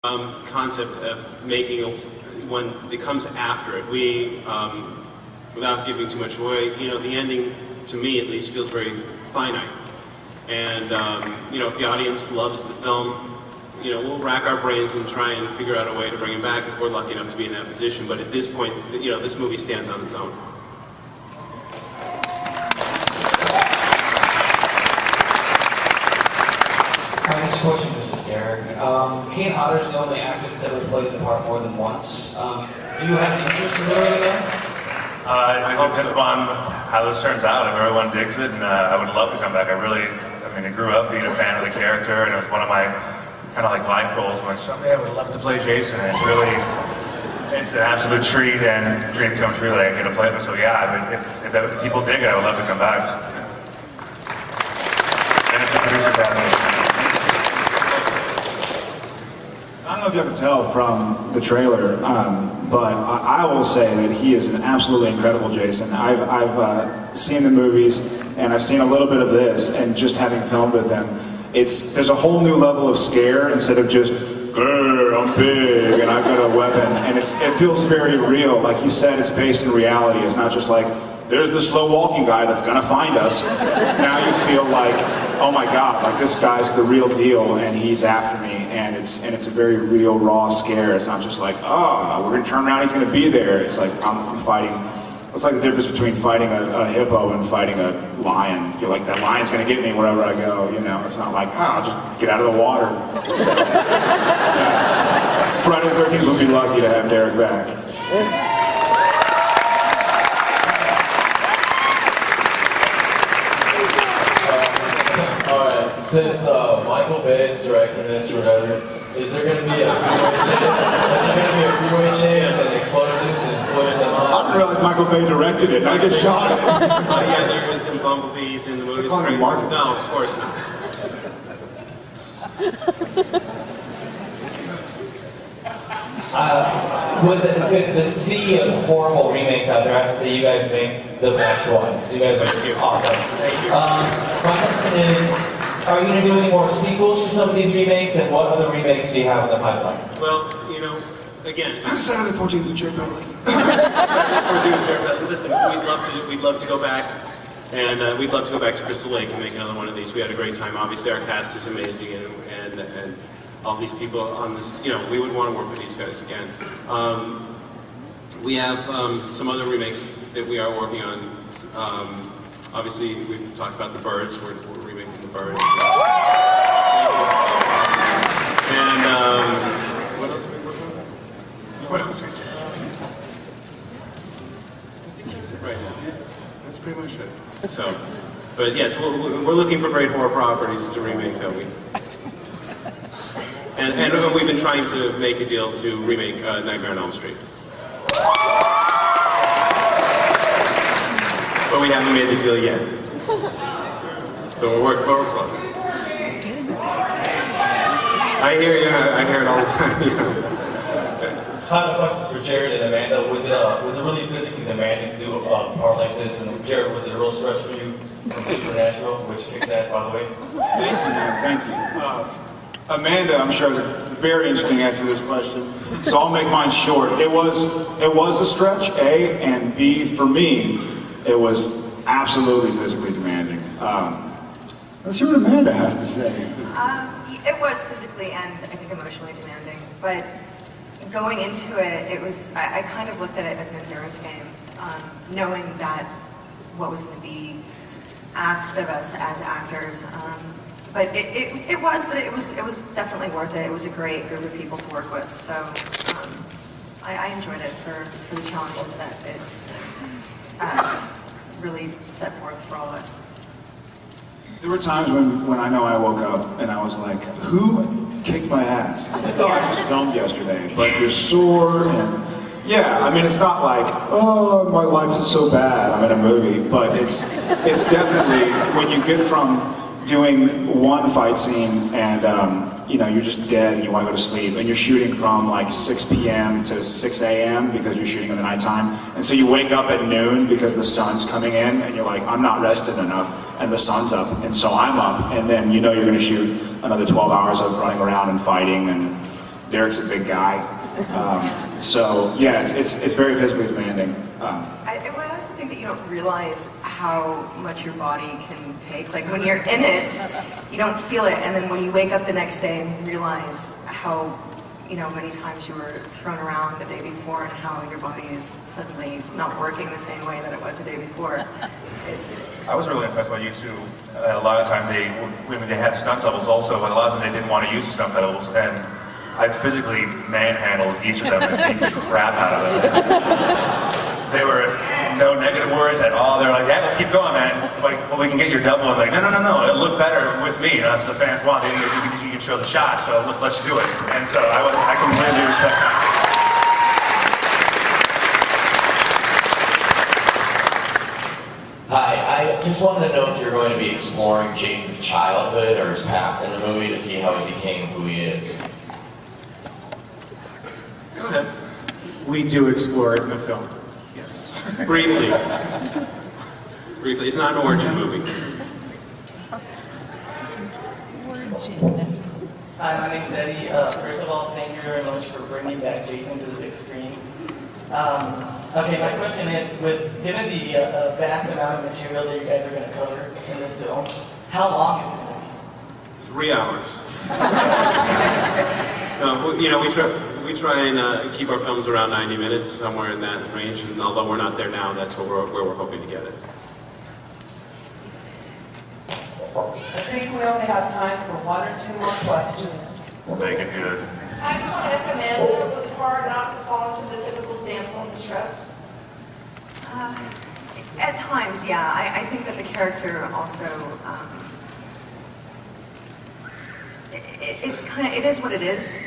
concept of making one that comes after it. We, without giving too much away, you know, the ending, to me at least, feels very finite. And, you know, if the audience loves the film, you know, we'll rack our brains and try and figure out a way to bring it back if we're lucky enough to be in that position. But at this point, you know, this movie stands on its own. My next question is with Derek. Kane Hodder's the only actor that's ever played the part more than once. Do you have interest in doing it again? It depends upon how this turns out. If everyone digs it, and I would love to come back. I mean, I grew up being a fan of the character, and it was one of my kind of like life goals. I'm like, someday I would love to play Jason, and it's an absolute treat and dream come true that I get to play them. So yeah, I mean, if people dig it, I would love to come back. And if the producer got me. I don't know if you have to tell from the trailer, but I will say that he is an absolutely incredible Jason. I've seen the movies, and I've seen a little bit of this, and just having filmed with him, there's a whole new level of scare instead of just, I'm big and I've got a weapon, and it feels very real. Like you said, it's based in reality. It's not just like, there's the slow walking guy that's gonna find us. Now you feel like, oh my God, like this guy's the real deal and he's after me, and it's a very real, raw scare. It's not just like, oh, we're gonna turn around, he's gonna be there. It's like, I'm fighting. It's like the difference between fighting a hippo and fighting a lion. You're like, that lion's gonna get me wherever I go, you know? It's not like, oh, I'll just get out of the water. So, yeah. Friday the 13th will be lucky to have Derek back. Alright, since Michael Bay is directing this or whatever, is there going to be a freeway chase? Is there going to be a freeway chase and explosions and flips and all? I didn't realize Michael Bay directed it, and I just shot it. Yeah, there is some bumblebees in the movie. No, of course not. With the sea of horrible remakes out there, I have to say you guys make the best ones. You guys are awesome. Thank you. My question is, are you going to do any more sequels to some of these remakes, and what other remakes do you have in the pipeline? Well, you know, again, Saturday the 14th of Jared Padalecki. we're doing Jared. Listen, we'd love to go back, and we'd love to go back to Crystal Lake and make another one of these. We had a great time. Obviously, our cast is amazing, and all these people on this, you know, we would want to work with these guys again. We have some other remakes that we are working on. Obviously, we've talked about The Birds. We're remaking The Birds. And what else are we working on? What else? I think that's it right now. That's pretty much it. So, but yes, we're looking for great horror properties to remake, though. And we've been trying to make a deal to remake Nightmare on Elm Street. But we haven't made the deal yet. So we're close. I hear you, I hear it all the time. Questions for Jared and Amanda. Was it really physically demanding to do a part like this? And Jared, was it a real stretch for you from Supernatural, which kicks ass, by the way? Thank you, man. Thank you. Amanda, I'm sure, has a very interesting answer to this question, so I'll make mine short. It was a stretch, A, and B, for me, it was absolutely physically demanding. Let's hear what Amanda has to say. It was physically and I think emotionally demanding, but going into it, I kind of looked at it as an endurance game, knowing that what was going to be asked of us as actors. But it was definitely worth it. It was a great group of people to work with, so I enjoyed it for the challenges that it really set forth for all of us. There were times when I know I woke up and I was like, who kicked my ass? I was like, oh, I just filmed yesterday, but you're sore, and yeah, I mean, it's not like, oh, my life is so bad, I'm in a movie, but it's definitely, when you get from doing one fight scene and you know, you're just dead and you want to go to sleep, and you're shooting from like 6 p.m. to 6 a.m. because you're shooting in the nighttime, and so you wake up at noon because the sun's coming in, and you're like, I'm not rested enough, and the sun's up, and so I'm up, and then you know you're going to shoot another 12 hours of running around and fighting and Derek's a big guy. So yeah, it's very physically demanding. I also think that you don't realize how much your body can take. Like when you're in it, you don't feel it, and then when you wake up the next day and realize how many times you were thrown around the day before and how your body is suddenly not working the same way that it was the day before. I was really impressed by you two. A lot of times they had stunt doubles also, but a lot of them they didn't want to use the stunt doubles, and I physically manhandled each of them and beat the crap out of them. They were no negative words at all. They're like, yeah, let's keep going, man. Like, well, we can get your double. And like, no, it'll look better with me. That's what the fans want. You can show the shot, so let's do it. And so I completely respect that. Hi, I just wanted to know if you're going to be exploring Jason's childhood or his past in the movie to see how he became who he is. Go ahead. We do explore it in the film. Yes. Briefly. Briefly. It's not an origin movie. Hi, my name's Eddie. First of all, thank you very much for bringing back Jason to the big screen. Okay, my question is, given the vast amount of material that you guys are going to cover in this film, how long is it going to be? 3 hours. We try and keep our films around 90 minutes, somewhere in that range. And although we're not there now, that's where we're hoping to get it. I think we only have time for 1 or 2 more questions. They can do this. I just want to ask Amanda, was it hard not to fall into the typical damsel in distress? At times, yeah. I think that the character also, it is what it is,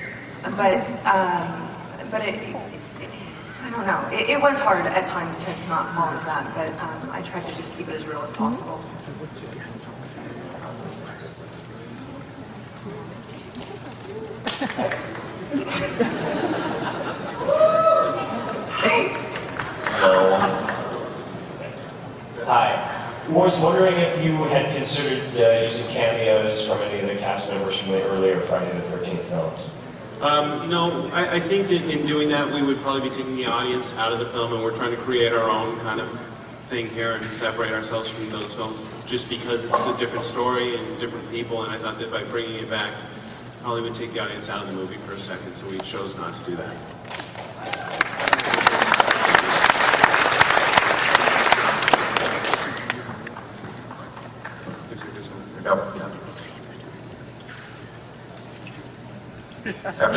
but it I don't know. It was hard at times to not fall into that, but I tried to just keep it as real as possible. Thanks. Hello. Hi. I was wondering if you had considered using cameos from any of the cast members from the earlier Friday the 13th films. No, I think that in doing that, we would probably be taking the audience out of the film, and we're trying to create our own kind of thing here and separate ourselves from those films, just because it's a different story and different people, and I thought that by bringing it back, probably would take the audience out of the movie for a second, so we chose not to do that.